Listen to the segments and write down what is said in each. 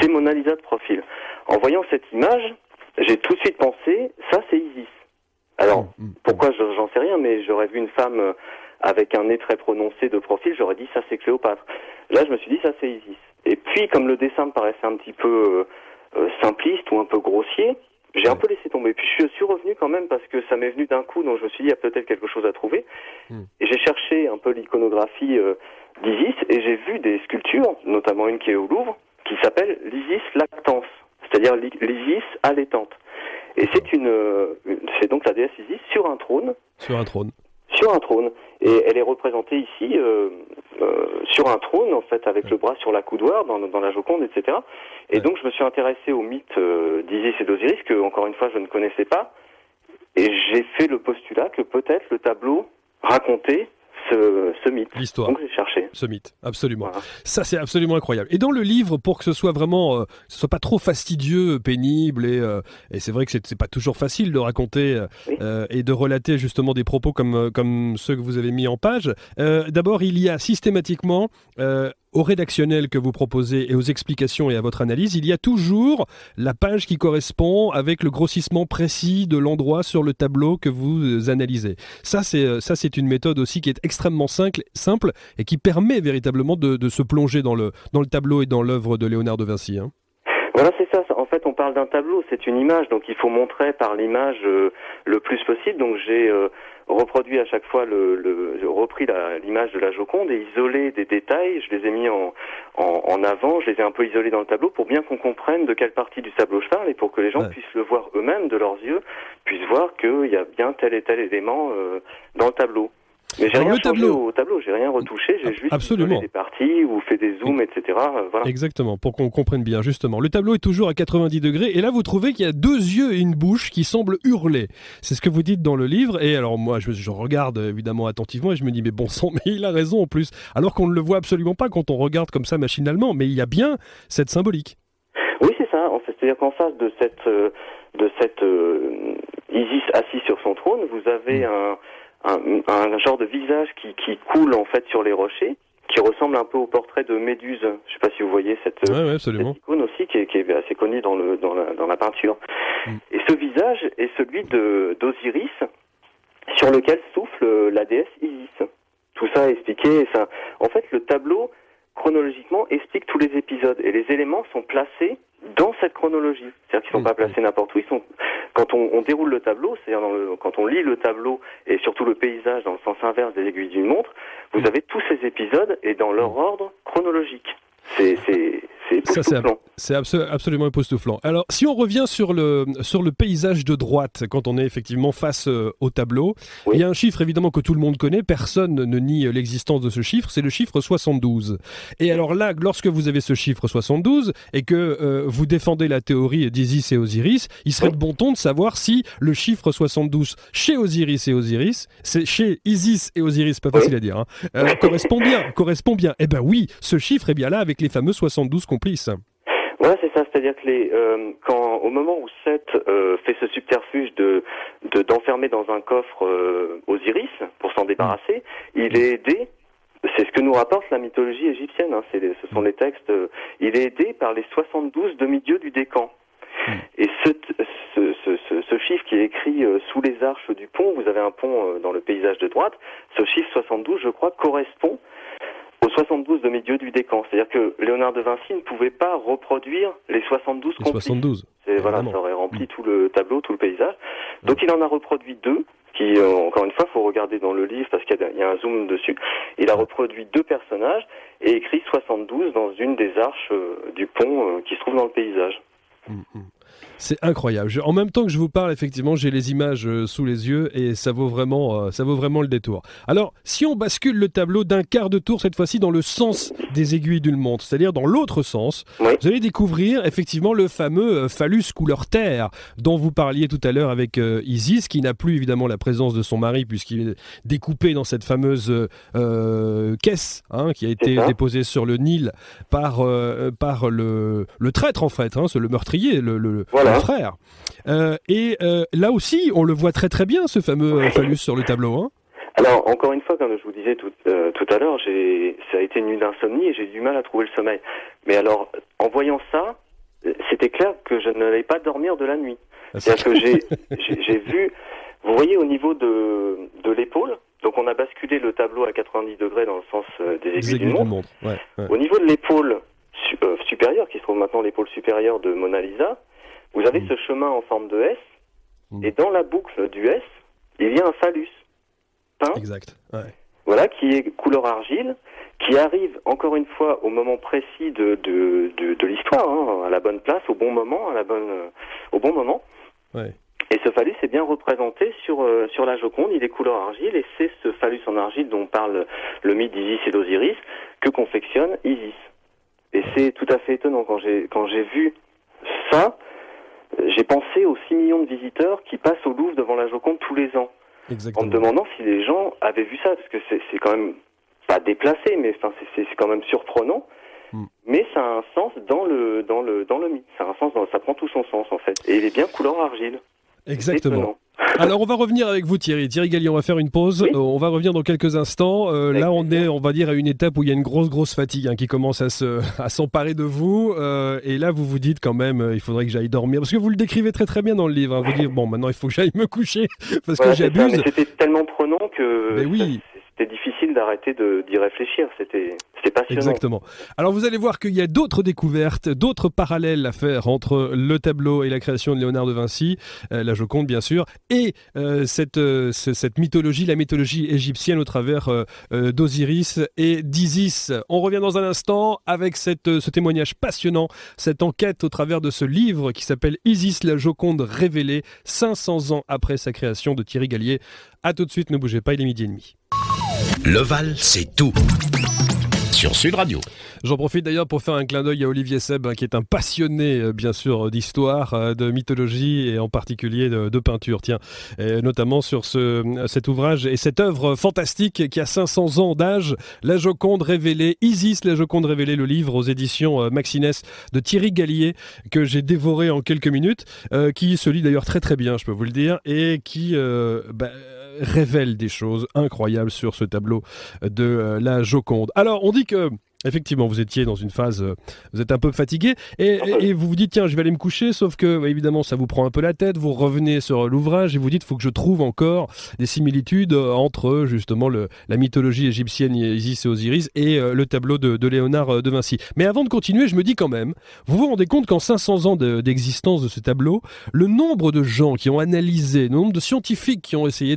c'est Mona Lisa de profil. En voyant cette image, j'ai tout de suite pensé, ça c'est Isis. Alors, pourquoi j'en sais rien, mais j'aurais vu une femme avec un nez très prononcé de profil, j'aurais dit ça c'est Cléopâtre. Là je me suis dit ça c'est Isis. Et puis comme le dessin me paraissait un petit peu simpliste ou un peu grossier, j'ai un peu laissé tomber. Puis je suis revenu quand même parce que ça m'est venu d'un coup, donc je me suis dit il y a peut-être quelque chose à trouver. Et j'ai cherché un peu l'iconographie d'Isis et j'ai vu des sculptures, notamment une qui est au Louvre, qui s'appelle l'Isis lactans, c'est-à-dire l'Isis allaitante. Et c'est donc la déesse Isis sur un trône. Sur un trône. Sur un trône. Et elle est représentée ici sur un trône, en fait, avec le bras sur la coudoir, dans la Joconde, etc. Et donc, je me suis intéressé au mythe d'Isis et d'Osiris, que, encore une fois, je ne connaissais pas. Et j'ai fait le postulat que peut-être le tableau racontait ce mythe. L'histoire. Donc j'ai cherché. Ce mythe, absolument. Voilà. Ça, c'est absolument incroyable. Et dans le livre, pour que ce soit vraiment, ce soit pas trop fastidieux, pénible, et c'est vrai que c'est pas toujours facile de raconter et de relater justement des propos comme ceux que vous avez mis en page. D'abord, il y a systématiquement au rédactionnel que vous proposez et aux explications et à votre analyse, il y a toujours la page qui correspond avec le grossissement précis de l'endroit sur le tableau que vous analysez. Ça, c'est une méthode aussi qui est extrêmement simple et qui permet véritablement de se plonger dans le tableau et dans l'œuvre de Léonard de Vinci. Hein. Voilà, c'est ça. En fait, on parle d'un tableau, c'est une image, donc il faut montrer par l'image le plus possible. Donc j'ai reproduit à chaque fois j'ai repris l'image de la Joconde et isolé des détails. Je les ai mis en avant, je les ai un peu isolés dans le tableau pour bien qu'on comprenne de quelle partie du tableau je parle et pour que les gens puissent le voir eux-mêmes de leurs yeux, puissent voir qu'il y a bien tel et tel élément dans le tableau. Mais j'ai rien changé au tableau, j'ai rien retouché, j'ai juste isolé des parties ou fait des zooms, etc. Voilà. Exactement, pour qu'on comprenne bien, justement. Le tableau est toujours à 90 degrés, et là vous trouvez qu'il y a 2 yeux et une bouche qui semblent hurler. C'est ce que vous dites dans le livre, et alors moi je regarde évidemment attentivement et je me dis mais bon sang, mais il a raison en plus, alors qu'on ne le voit absolument pas quand on regarde comme ça machinalement, mais il y a bien cette symbolique. Oui, c'est ça, en fait, c'est-à-dire qu'en face de cette Isis assise sur son trône, vous avez un genre de visage qui coule en fait sur les rochers, qui ressemble un peu au portrait de Méduse. Je ne sais pas si vous voyez cette icône aussi qui est assez connue dans la peinture. Et ce visage est celui d'Osiris, sur lequel souffle la déesse Isis. Tout ça est expliqué. En fait, le tableau chronologiquement explique tous les épisodes et les éléments sont placés dans cette chronologie. C'est-à-dire qu'ils ne sont pas placés n'importe où. Quand on déroule le tableau, c'est-à-dire quand on lit le tableau et surtout le paysage dans le sens inverse des aiguilles d'une montre, vous avez tous ces épisodes et dans leur ordre chronologique. C'est époustouflant. C'est absolument époustouflant. Alors, si on revient sur le paysage de droite, quand on est effectivement face au tableau, il y a un chiffre évidemment que tout le monde connaît, personne ne nie l'existence de ce chiffre, c'est le chiffre 72. Et alors là, lorsque vous avez ce chiffre 72 et que vous défendez la théorie d'Isis et Osiris, il serait de bon ton de savoir si le chiffre 72 chez chez Isis et Osiris, pas facile à dire, hein, correspond bien. Eh ben oui, ce chiffre est bien là avec les fameux 72 complices. Voilà, c'est ça. C'est-à-dire que au moment où Seth fait ce subterfuge d'enfermer dans un coffre Osiris pour s'en débarrasser, il est aidé. C'est ce que nous rapporte la mythologie égyptienne. Hein, ce sont les textes. Il est aidé par les 72 demi-dieux du Décan. Et ce chiffre qui est écrit sous les arches du pont, vous avez un pont dans le paysage de droite. Ce chiffre 72, je crois, correspond aux 72 demi-dieux du Décan. C'est-à-dire que Léonard de Vinci ne pouvait pas reproduire les 72 complices. 72. Voilà, ça aurait rempli tout le tableau, tout le paysage. Donc il en a reproduit 2, qui, encore une fois, il faut regarder dans le livre parce qu'il y a un zoom dessus. Il a reproduit 2 personnages et écrit 72 dans une des arches du pont qui se trouve dans le paysage. C'est incroyable. En même temps que je vous parle, effectivement, j'ai les images sous les yeux et ça vaut vraiment le détour. Alors, si on bascule le tableau d'un quart de tour, cette fois-ci dans le sens des aiguilles d'une montre, c'est-à-dire dans l'autre sens, vous allez découvrir effectivement le fameux phallus couleur terre dont vous parliez tout à l'heure avec Isis, qui n'a plus évidemment la présence de son mari puisqu'il est découpé dans cette fameuse caisse qui a été déposée sur le Nil par le traître en fait, c'est le meurtrier, le frère. Là aussi, on le voit très très bien, ce fameux phallus sur le tableau. Alors, encore une fois, comme je vous disais tout à l'heure, ça a été une nuit d'insomnie et j'ai du mal à trouver le sommeil. Mais alors, en voyant ça, c'était clair que je n'allais pas dormir de la nuit. Ah, C'est-à-dire que j'ai vu, vous voyez au niveau de l'épaule, donc on a basculé le tableau à 90 degrés dans le sens des aiguilles d'une montre. Ouais. Au niveau de l'épaule supérieure, qui se trouve maintenant l'épaule supérieure de Mona Lisa, vous avez ce chemin en forme de S, et dans la boucle du S, il y a un phallus peint. Exact. Ouais. Voilà, qui est couleur argile, qui arrive encore une fois au moment précis de l'histoire, hein, à la bonne place, au bon moment, au bon moment. Ouais. Et ce phallus est bien représenté sur la Joconde. Il est couleur argile, et c'est ce phallus en argile dont parle le mythe d'Isis et d'Osiris que confectionne Isis. Et c'est tout à fait étonnant quand j'ai vu ça. J'ai pensé aux 6 millions de visiteurs qui passent au Louvre devant la Joconde tous les ans. Exactement. En me demandant si les gens avaient vu ça, parce que c'est quand même pas déplacé, mais enfin c'est quand même surprenant. Mais ça a un sens dans le mythe. Ça a un sens ça prend tout son sens en fait. Et il est bien couleur argile. Exactement. Alors on va revenir avec vous Thierry Gallier, on va faire une pause, oui. On va revenir dans quelques instants, là on est on va dire à une étape où il y a une grosse fatigue qui commence à s'emparer de vous, et là vous vous dites quand même il faudrait que j'aille dormir, parce que vous le décrivez très bien dans le livre, vous dites bon maintenant il faut que j'aille me coucher, parce que j'abuse. Mais c'était tellement prenant que mais oui. C'était difficile d'arrêter d'y réfléchir, c'était passionnant. Exactement. Alors vous allez voir qu'il y a d'autres découvertes, d'autres parallèles à faire entre le tableau et la création de Léonard de Vinci, la Joconde bien sûr, et cette mythologie, la mythologie égyptienne au travers d'Osiris et d'Isis. On revient dans un instant avec ce témoignage passionnant, cette enquête au travers de ce livre qui s'appelle Isis, la Joconde révélée, 500 ans après sa création, de Thierry Gallier. A tout de suite, ne bougez pas, il est 12h30. Le Val, c'est tout. Sur Sud Radio. J'en profite d'ailleurs pour faire un clin d'œil à Olivier Seb, qui est un passionné, bien sûr, d'histoire, de mythologie et en particulier de peinture. Tiens, et notamment sur cet ouvrage et cette œuvre fantastique qui a 500 ans d'âge, La Joconde révélée, Isis, La Joconde révélée, le livre aux éditions Maxines de Thierry Gallier, que j'ai dévoré en quelques minutes, qui se lit d'ailleurs très bien, je peux vous le dire, et qui révèle des choses incroyables sur ce tableau de la Joconde. Alors, on dit que effectivement, vous étiez dans une phase, vous êtes un peu fatigué et vous vous dites tiens, je vais aller me coucher, sauf que évidemment ça vous prend un peu la tête, vous revenez sur l'ouvrage et vous dites faut que je trouve encore des similitudes entre justement la mythologie égyptienne Isis et Osiris et le tableau de Léonard de Vinci. Mais avant de continuer, je me dis quand même, vous vous rendez compte qu'en 500 ans d'existence de ce tableau, le nombre de gens qui ont analysé, le nombre de scientifiques qui ont essayé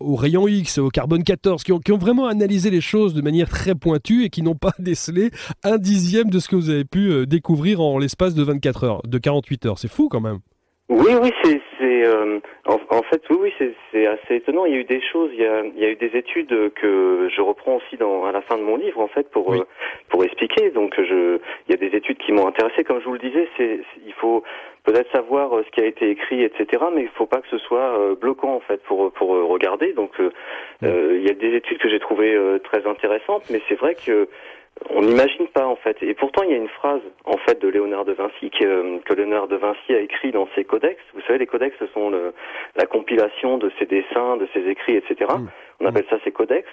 au rayon X, au carbone 14, qui ont vraiment analysé les choses de manière très pointue et qui n'ont pas décelé 1/10 de ce que vous avez pu découvrir en l'espace de 24 heures, de 48 heures. C'est fou quand même. Oui, en fait, c'est assez étonnant. Il y a eu des choses, il y a eu des études que je reprends aussi à la fin de mon livre, en fait, pour expliquer. Donc, il y a des études qui m'ont intéressé. Comme je vous le disais, il faut peut-être savoir ce qui a été écrit, etc., mais il faut pas que ce soit bloquant, en fait, pour regarder. Donc, il y a des études que j'ai trouvées très intéressantes, mais c'est vrai que on n'imagine pas en fait. Et pourtant, il y a une phrase en fait de Léonard de Vinci que Léonard de Vinci a écrit dans ses codex. Vous savez, les codex, ce sont la compilation de ses dessins, de ses écrits, etc. On appelle ça ses codex.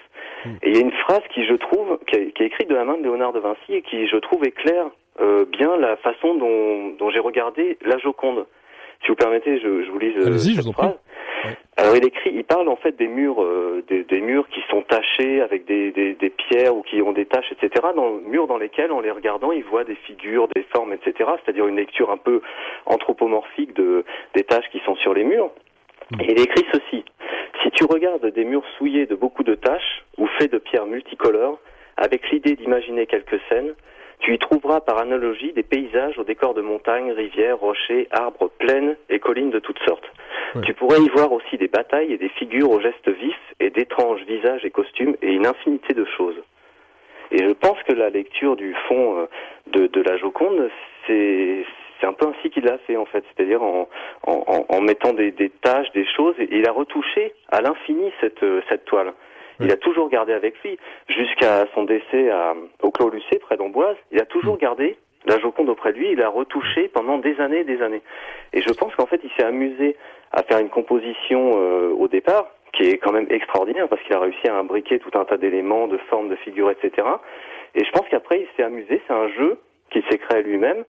Et il y a une phrase qui, je trouve, qui est écrite de la main de Léonard de Vinci et qui, je trouve, éclaire bien la façon dont j'ai regardé la Joconde. Si vous permettez, je vous lis cette phrase. Ouais. Alors il parle en fait des murs, des murs qui sont tachés avec des pierres ou qui ont des taches, etc. Dans murs dans lesquels, en les regardant, il voit des figures, des formes, etc. C'est-à-dire une lecture un peu anthropomorphique des taches qui sont sur les murs. Et il écrit ceci: si tu regardes des murs souillés de beaucoup de taches ou faits de pierres multicolores, avec l'idée d'imaginer quelques scènes, tu y trouveras par analogie des paysages au décor de montagnes, rivières, rochers, arbres, plaines et collines de toutes sortes. Ouais. Tu pourrais y voir aussi des batailles et des figures aux gestes vifs et d'étranges visages et costumes et une infinité de choses. Et je pense que la lecture du fond de la Joconde, c'est un peu ainsi qu'il l'a fait en fait, c'est-à-dire en mettant des taches, des choses, et il a retouché à l'infini cette toile. Il a toujours gardé avec lui, jusqu'à son décès au Clos Lucé, près d'Amboise, il a toujours gardé la Joconde auprès de lui, il a retouché pendant des années et des années. Et je pense qu'en fait, il s'est amusé à faire une composition au départ, qui est quand même extraordinaire, parce qu'il a réussi à imbriquer tout un tas d'éléments, de formes, de figures, etc. Et je pense qu'après, il s'est amusé, c'est un jeu qu'il s'est créé lui-même,